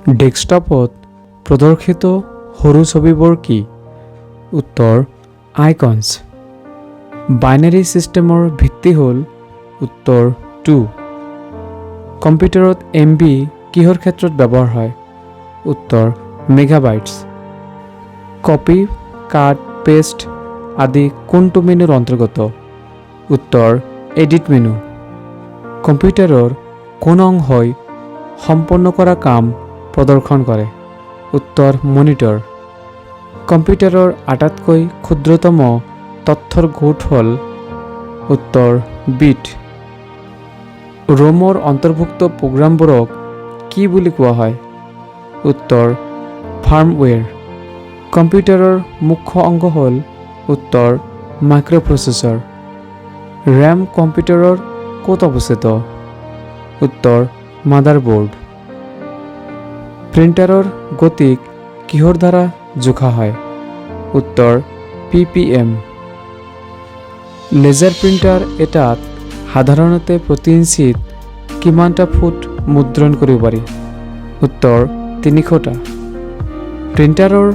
ডেস্কটপত প্ৰদৰ্শিত সৰু ছবিবোৰ কি? উত্তৰ আইকনছ। বাইনাৰী ছিষ্টেমৰ ভিত্তি হ'ল উত্তৰ 2। কম্পিউটাৰত MB কিহৰ ক্ষেত্ৰত ব্যৱহাৰ হয়? উত্তৰ মেগাবাইটছ। কপি, কাট, পেষ্ট আদি কোনটো মেনুৰ অন্তৰ্গত? উত্তৰ এডিট মেনু। কম্পিউটাৰৰ কোন অংশই সম্পন্ন কৰা কাম প্ৰদৰ্শন কৰে? উত্তৰ মনিটৰ। কম্পিউটাৰৰ আটাইতকৈ ক্ষুদ্ৰতম তথ্যৰ গোট হ'ল উত্তৰ বিট। ৰোমৰ অন্তৰ্ভুক্ত প্ৰগ্ৰামবোৰক কি বুলি কোৱা হয়? উত্তৰ ফাৰ্মৱেৰ। কম্পিউটাৰৰ মুখ্য অংগ হ'ল উত্তৰ মাইক্ৰ'প্ৰচেছৰ। ৰেম কম্পিউটাৰৰ ক'ত অৱস্থিত? উত্তৰ মাদাৰবোৰ্ড। প্ৰিণ্টাৰৰ গতিক কিহৰ দ্বাৰা জোখা হয়? উত্তৰ PPM। লেজাৰ প্ৰিণ্টাৰ এটাত সাধাৰণতে প্ৰতি ইঞ্চিত কিমানটা ফুট মুদ্ৰণ কৰিব পাৰি? উত্তৰ 300টা। প্ৰিণ্টাৰৰ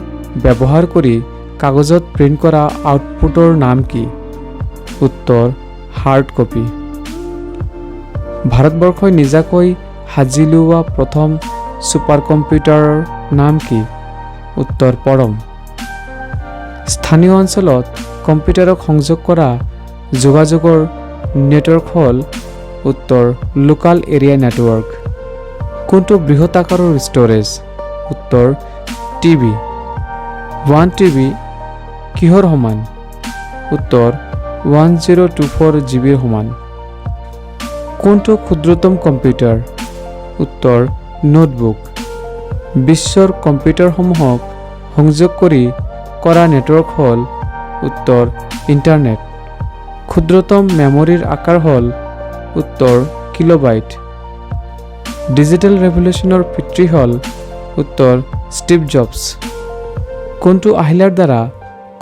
ব্যৱহাৰ কৰি কাগজত প্ৰিণ্ট কৰা আউটপুটৰ নাম কি? উত্তৰ হাৰ্ড কপি। ভাৰতবৰ্ষই নিজাকৈ সাজি লোৱা প্ৰথম ছুপাৰ কম্পিউটাৰৰ নাম কি? উত্তৰ পৰম। স্থানীয় অঞ্চলত কম্পিউটাৰক সংযোগ কৰা যোগাযোগৰ নেটৱৰ্ক হ'ল উত্তৰ লোকাল এৰিয়া নেটৱৰ্ক। কোনটো বৃহৎ আকাৰৰ ষ্ট'ৰেজ? উত্তৰ TB। 1 TB কিহৰ সমান? উত্তৰ 1024 GBৰ সমান। কোনটো ক্ষুদ্ৰতম কম্পিউটাৰ? উত্তৰ নোটবুক। বিশ্বৰ কম্পিউটাৰসমূহক সংযোগ কৰি কৰা নেটৱৰ্ক হ'ল উত্তৰ ইণ্টাৰনেট। ক্ষুদ্ৰতম মেমৰিৰ আকাৰ হ'ল উত্তৰ কিলোবাইট। ডিজিটেল ৰেভলিউচনৰ পিতৃ হ'ল উত্তৰ ষ্টিভ জবছ। কোনটো আহিলাৰ দ্বাৰা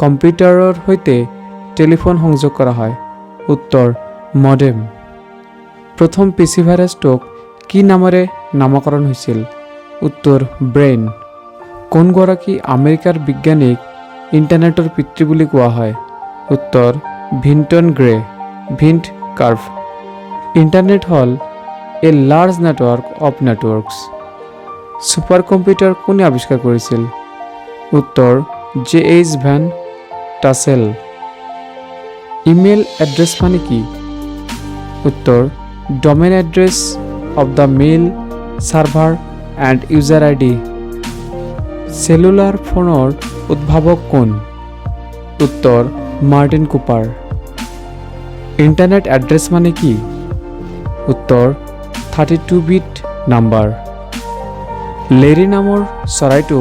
কম্পিউটাৰৰ সৈতে টেলিফোন সংযোগ কৰা হয়? উত্তৰ মডেম। প্ৰথম PC ভাইৰাছটোক কি নামেৰে নামকৰণ হৈছিল? উত্তৰ ব্ৰেইন। কোনগৰাকী আমেৰিকাৰ বিজ্ঞানীক ইণ্টাৰনেটৰ পিতৃ বুলি কোৱা হয়? উত্তৰ ভিণ্টন গ্ৰে। ভিণ্ট কাৰ্ভ। ইণ্টাৰনেট হ'ল এ large network of networks. Super computer কোনে আৱিষ্কাৰ কৰিছিল? উত্তৰ J.H. ভেন টাছেল। ইমেইল এড্ৰেছ মানে কি? উত্তৰ domain address of the mail server and user ID। Cellular ফোনৰ উদ্ভাৱক কোন? উত্তৰ মাৰ্টিন কুপাৰ। ইণ্টাৰনেট এড্ৰেছ মানে কি? উত্তৰ 32-বিট নাম্বাৰ। লেৰী নামৰ চৰাইটো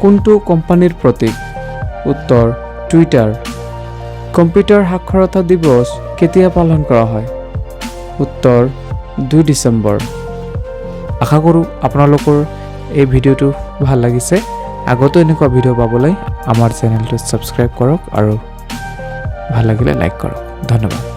কোনটো কোম্পানীৰ প্ৰতীক? উত্তৰ টুইটাৰ। কম্পিউটাৰ সাক্ষৰতা দিৱস কেতিয়া পালন কৰা হয়? উত্তৰ 2 ডিচেম্বৰ। আশা কৰোঁ আপোনালোকৰ এই ভিডিঅ'টো ভাল লাগিছে। আগতো এনেকুৱা ভিডিঅ' পাবলৈ আমাৰ চেনেলটো ছাবস্ক্ৰাইব কৰক আৰু ভাল লাগিলে লাইক কৰক। ধন্যবাদ।